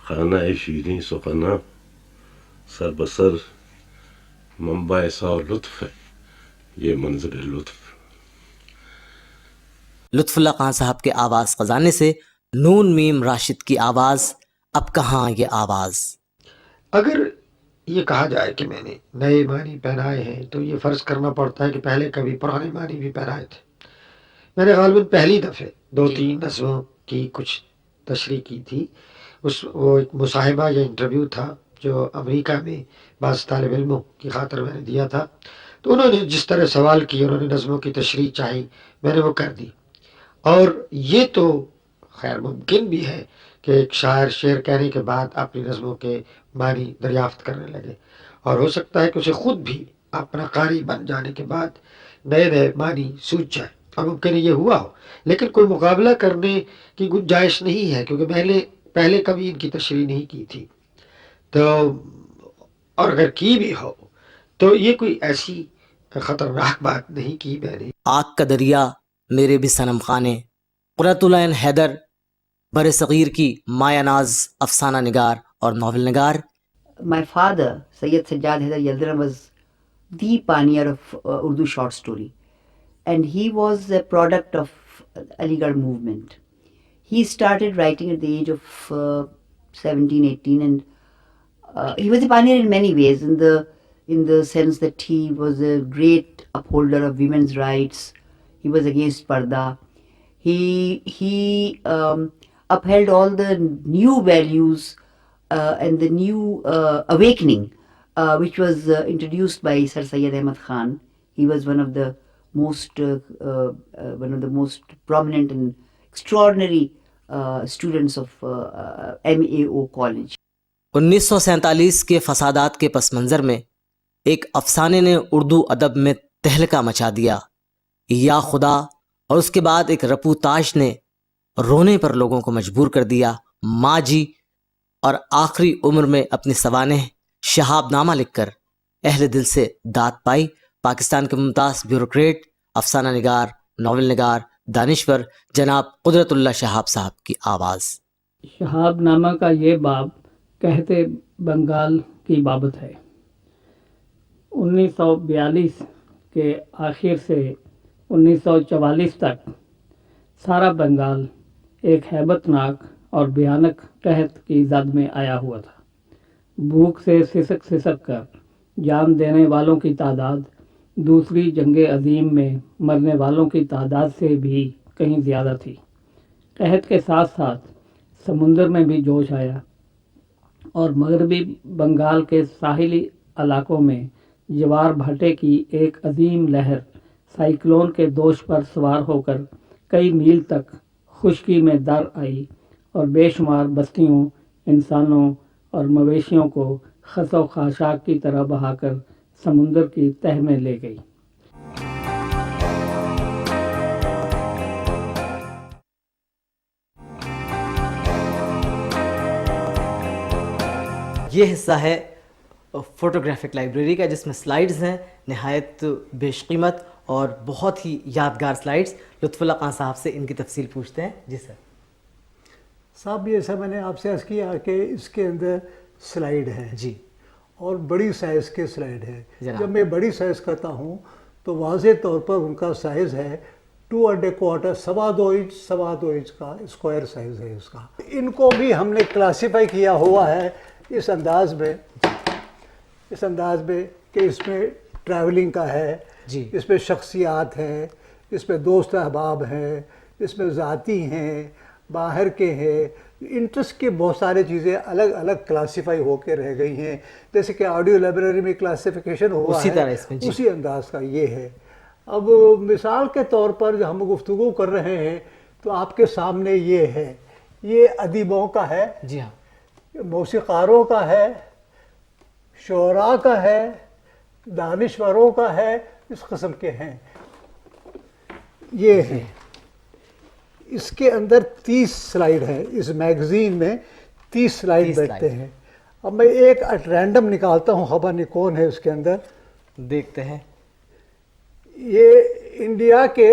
S6: خانہ شیریں سخنا، سر بسر منبع سو لطف ہے یہ منظر لطف۔
S1: لطف اللہ خان صاحب کے آواز خزانے سے نون میم راشد کی آواز، اب کہاں یہ آواز۔
S7: اگر یہ کہا جائے کہ میں نے نئے معنی پہنائے ہیں تو یہ فرض کرنا پڑتا ہے کہ پہلے کبھی پرانے معنی بھی پہنائے تھے۔ میں نے غالباً پہلی دفعہ 2-3 نظموں کی کچھ تشریح کی تھی، وہ ایک مصاحبہ یا انٹرویو تھا جو امریکہ میں بعض طالب علموں کی خاطر میں نے دیا تھا، تو انہوں نے جس طرح سوال کیے، انہوں نے نظموں کی تشریح چاہی، میں نے وہ کر دی۔ اور یہ تو خیر ممکن بھی ہے کہ ایک شاعر شعر کہنے کے بعد اپنی نظموں کے معنی دریافت کرنے لگے، اور ہو سکتا ہے کہ اسے خود بھی اپنا قاری بن جانے کے بعد نئے نئے معنی سوچ جائے، اور ممکن یہ ہوا ہو، لیکن کوئی مقابلہ کرنے کی گنجائش نہیں ہے کیونکہ میں نے پہلے کبھی ان کی تشریح نہیں کی تھی، تو اور اگر کی بھی ہو تو یہ کوئی ایسی خطرناک بات نہیں کی میں نے۔
S1: آگ کا دریا میرے بھی صنم خانے، قرۃ العین حیدر بر صغیر کی مایہ ناز افسانہ نگار اور ناول نگار۔
S8: My father, Sayyid Sajjad Haider Yildirim, was the pioneer of Urdu short story, and he was a product of Aligarh movement. He started writing at the age of 17, 18, and he was a pioneer in many ways, in the sense that he was a great upholder of women's rights. He was against parda. He upheld all the new values and the new awakening which was introduced by Sir Syed Ahmad Khan. He was one of the most prominent and extraordinary students of MAO college.
S1: 1947 کے فسادات کے پس منظر میں ایک افسانے نے اردو ادب میں تہلکہ مچا دیا، یا خدا، اور اس کے بعد ایک رپوتاش نے رونے پر لوگوں کو مجبور کر دیا، ماں جی، اور آخری عمر میں اپنی سوانح شہاب نامہ لکھ کر اہل دل سے داد پائی۔ پاکستان کے ممتاز بیوروکریٹ، افسانہ نگار، ناول نگار، دانشور جناب قدرت اللہ شہاب صاحب کی آواز۔
S9: شہاب نامہ کا یہ باب کہتے بنگال کی بابت ہے۔ 1942 کے آخر سے 1944 تک سارا بنگال ایک ہیبت ناک اور بھیانک قحط کی زد میں آیا ہوا تھا۔ بھوک سے سسک سسک کر جان دینے والوں کی تعداد دوسری جنگ عظیم میں مرنے والوں کی تعداد سے بھی کہیں زیادہ تھی۔ قحط کے ساتھ ساتھ سمندر میں بھی جوش آیا اور مغربی بنگال کے ساحلی علاقوں میں جوار بھاٹے کی ایک عظیم لہر سائیکلون کے دوش پر سوار ہو کر کئی میل تک خشکی میں در آئی اور بے شمار بستیوں، انسانوں اور مویشیوں کو خس و خاشاک کی طرح بہا کر سمندر کی تہ میں لے گئی۔
S1: یہ حصہ ہے فوٹوگرافک لائبریری کا جس میں سلائیڈز ہیں نہایت بیش قیمت اور بہت ہی یادگار سلائیڈز۔ لطف اللہ خان صاحب سے ان کی تفصیل پوچھتے ہیں۔ جی سر۔
S2: صاحب یہ سب میں نے آپ سے عرض کیا کہ اس کے اندر سلائیڈ ہیں
S1: جی،
S2: اور بڑی سائز کے سلائیڈ ہیں۔
S1: جناب،
S2: جب میں بڑی سائز کرتا ہوں تو واضح طور پر ان کا سائز ہے 2¼ 2.25 انچ 2.25 انچ کا اسکوائر سائز ہے اس کا۔ ان کو بھی ہم نے کلاسیفائی کیا ہوا ہے اس انداز میں کہ اس میں ٹریولنگ کا ہے،
S1: جی،
S2: اس میں شخصیات ہیں، اس میں دوست احباب ہیں، اس میں ذاتی ہیں، باہر کے ہیں، انٹرسٹ کی بہت ساری چیزیں الگ الگ کلاسیفائی ہو کے رہ گئی ہیں، جیسے کہ آڈیو لائبریری میں کلاسیفیکیشن ہوا
S1: اسی
S2: ہے،
S1: طرح اس میں، جی،
S2: اسی انداز کا یہ ہے۔ اب مثال کے طور پر جو ہم گفتگو کر رہے ہیں تو آپ کے سامنے یہ ہے، یہ ادیبوں کا ہے،
S1: جی ہاں،
S2: موسیقاروں کا ہے، شعراء کا ہے، دانشوروں کا ہے، اس قسم کے ہیں. یہ ہے، اس کے اندر 30 سلائیڈ ہیں، اس میگزین میں 30 سلائیڈ بیٹھتے ہیں. اب میں ایک رینڈم نکالتا ہوں، خبر نہیں کون ہے اس کے اندر.
S1: دیکھتے ہیں.
S2: یہ انڈیا کے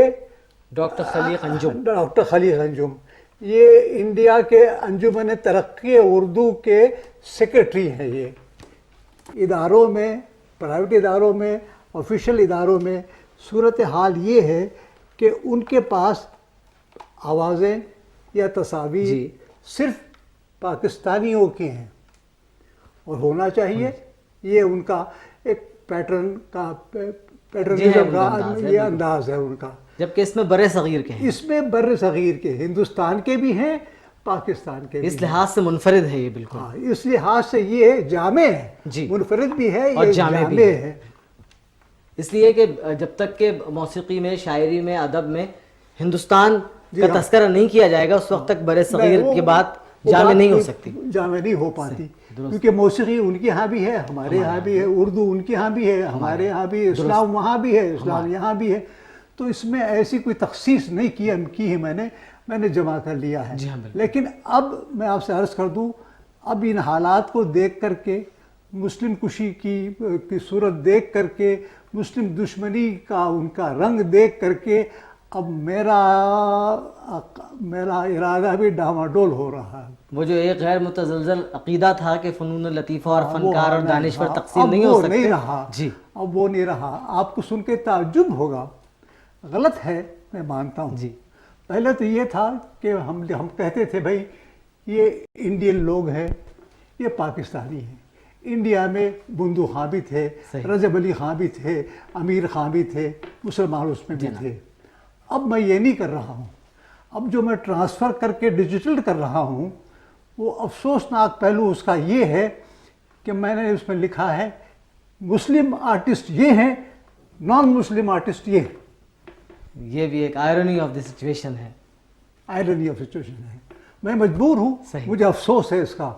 S1: ڈاکٹر خلیق انجم.
S2: ڈاکٹر خلیق انجم، یہ انڈیا کے انجمن ترقی اردو کے سیکرٹری ہیں. یہ اداروں میں، پرائیویٹ اداروں میں، آفیشیل اداروں میں صورتحال یہ ہے کہ ان کے پاس آوازیں یا تصاویر
S1: جی
S2: صرف پاکستانیوں کی ہیں، اور ہونا چاہیے. یہ ان کا ایک پیٹرنزم کا یہ انداز ہے ان کا.
S1: جبکہ اس میں بر صغیر کے ہیں،
S2: اس میں بر صغیر کے، ہندوستان کے بھی ہیں، پاکستان کے بھی
S1: اس لحاظ سے منفرد ہے یہ بالکل.
S2: ہاں، اس لحاظ سے یہ جامع ہے،
S1: جی،
S2: منفرد بھی ہے،
S1: اور
S2: یہ
S1: جامع
S2: جامع
S1: بھی
S2: ہے.
S1: اس لیے کہ جب تک کہ موسیقی میں، شاعری میں، ادب میں ہندوستان کا تذکرہ نہیں کیا جائے گا، اس وقت تک بر صغیر کی بات جامع نہیں ہو سکتی،
S2: جامع نہیں ہو پاتی. کیونکہ موسیقی ان کے ہاں بھی ہے، ہمارے یہاں بھی ہے، اردو ان کے ہاں بھی ہے، ہمارے یہاں بھی ہے، اسلام وہاں بھی ہے، اسلام یہاں بھی ہے. تو اس میں ایسی کوئی تخصیص نہیں کی ہے میں نے جمع کر لیا ہے. لیکن اب میں آپ سے عرض کر دوں، اب ان حالات کو دیکھ کر کے، مسلم کشی کی صورت دیکھ کر کے، مسلم دشمنی کا ان کا رنگ دیکھ کر کے، اب میرا ارادہ بھی ڈاواڈول ہو رہا ہے.
S1: وہ جو ایک غیر متزلزل عقیدہ تھا کہ فنون لطیفہ اور فنکار اور دانشور تقسیم نہیں ہو سکتے،
S2: نہیں رہا.
S1: جی،
S2: اب وہ نہیں رہا. آپ کو سن کے تعجب ہوگا، غلط ہے، میں مانتا ہوں.
S1: جی،
S2: پہلے تو یہ تھا کہ ہم کہتے تھے بھائی یہ انڈین لوگ ہیں، یہ پاکستانی ہیں. انڈیا میں بندو خان بھی تھے، رجب علی خان بھی تھے، امیر خان بھی تھے، مسلمان اس میں بھی تھے. اب میں یہ نہیں کر رہا ہوں. اب جو میں ٹرانسفر کر کے ڈیجیٹل کر رہا ہوں، وہ افسوسناک پہلو اس کا یہ ہے کہ میں نے اس میں لکھا ہے مسلم آرٹسٹ یہ ہیں، نان مسلم آرٹسٹ یہ.
S1: یہ بھی ایک آئرنی آف دی سچویشن ہے.
S2: آئرنی آف سچویشن ہے. میں مجبور ہوں، مجھے افسوس ہے اس کا،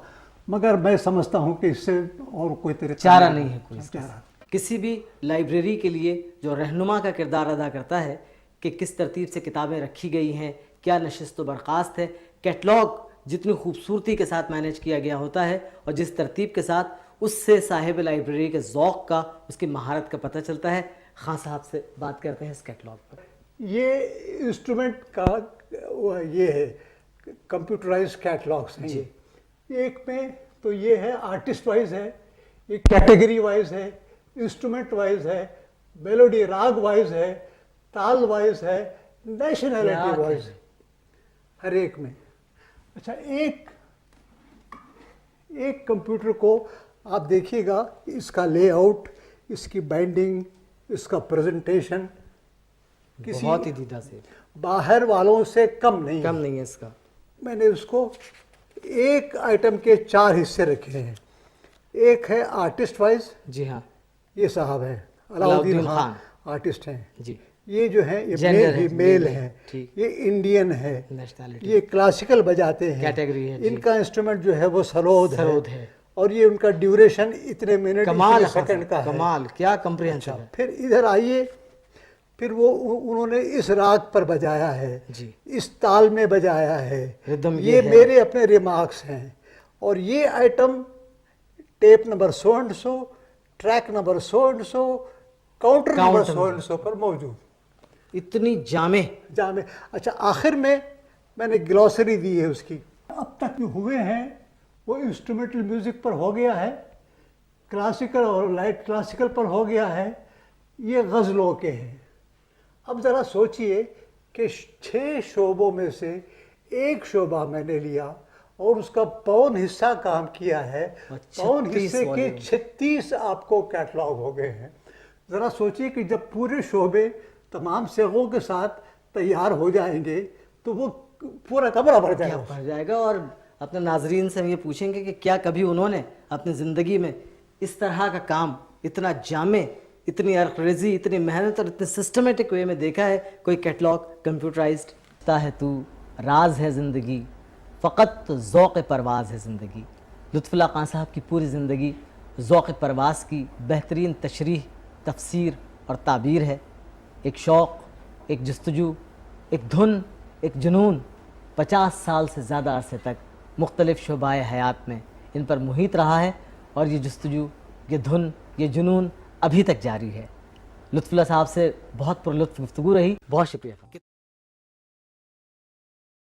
S2: مگر میں سمجھتا ہوں کہ اس سے اور کوئی طریقہ
S1: چارہ نہیں ہے کوئی.
S2: چارہ.
S1: کسی بھی لائبریری کے لیے جو رہنما کا کردار ادا کرتا ہے کہ کس ترتیب سے کتابیں رکھی گئی ہیں، کیا نشست و برخاست ہے، کیٹلاگ جتنی خوبصورتی کے ساتھ مینیج کیا گیا ہوتا ہے اور جس ترتیب کے ساتھ، اس سے صاحب لائبریری کے ذوق کا، اس کی مہارت کا پتہ چلتا ہے. خان صاحب سے بات کرتے ہیں اس کیٹلاگ پر.
S2: یہ انسٹرومنٹ کا یہ ہے کمپیوٹرائز کیٹلاگس ہیں. ایک میں تو یہ ہے آرٹسٹ وائز ہے، ایک کیٹیگری وائز ہے، انسٹرومنٹ وائز ہے، میلوڈی راگ وائز ہے، تال وائز ہے، نیشنلٹی وائز ہے، ہر ایک میں. اچھا، ایک کمپیوٹر کو آپ دیکھیے گا، اس کا لے آؤٹ، اس کی بائنڈنگ، اس کا پریزنٹیشن
S1: بہت ہی دیدہ سے
S2: باہر والوں سے کم نہیں
S1: ہے اس کا.
S2: میں نے اس کو ایک آئٹم کے 4 حصے رکھے ہیں. ایک ہے آرٹسٹ وائز.
S1: جی ہاں،
S2: یہ صاحب ہیں علاؤدین خان، آرٹسٹ ہیں.
S1: جی،
S2: یہ جو ہیں یہ میل ہیں، یہ انڈین ہے، یہ کلاسیکل بجاتے ہیں.
S1: کیٹیگری ہے.
S2: ان کا انسٹرومنٹ جو ہے وہ سرود ہے، اور یہ ان کا ڈیوریشن اتنے منٹ سیکنڈ کا ہے.
S1: کمال، کیا کمپریہنشن ہے.
S2: پھر ادھر آئیے، پھر وہ انہوں نے اس راگ پر بجایا ہے،
S1: جی،
S2: اس تال میں بجایا ہے.
S1: یہ
S2: میرے اپنے ریمارکس ہیں. اور یہ item tape number so and so, track number so and so, counter number so and so پر موجود.
S1: اتنی جامع.
S2: اچھا، آخر میں نے گلوسری دی ہے اس کی. اب تک جو ہوئے ہیں وہ انسٹرومنٹل میوزک پر ہو گیا ہے، کلاسیکل اور لائٹ کلاسیکل پر ہو گیا ہے، یہ غزلوں کے ہیں. اب ذرا سوچئے کہ 6 شعبوں میں سے ایک شعبہ میں نے لیا اور اس کا پون حصہ کام کیا ہے. پون حصے کے 36 آپ کو کیٹلاگ ہو گئے ہیں. ذرا سوچئے کہ جب پورے شعبے تمام صیغوں کے ساتھ تیار ہو جائیں گے تو وہ پورا کمرہ بھر جائے گا.
S1: اور اپنے ناظرین سے ہم یہ پوچھیں گے کہ کیا کبھی انہوں نے اپنی زندگی میں اس طرح کا کام اتنا جامع، اتنی عرقریزی، اتنی محنت اور اتنے سسٹمیٹک وے میں دیکھا ہے کوئی کیٹلاگ کمپیوٹرائزڈ؟ تا ہے تو راز ہے زندگی، فقط ذوق پرواز ہے زندگی۔ لطف اللہ خان صاحب کی پوری زندگی ذوق پرواز کی بہترین تشریح، تفسیر اور تعبیر ہے۔ ایک شوق، ایک جستجو، ایک دھن، ایک جنون 50 سال سے زیادہ عرصے تک مختلف شعبۂ حیات میں ان پر محیط رہا ہے، اور یہ جستجو، یہ دھن، یہ جنون ابھی تک جاری ہے۔ لطف اللہ صاحب سے بہت پر لطف گفتگو رہی، بہت شکریہ۔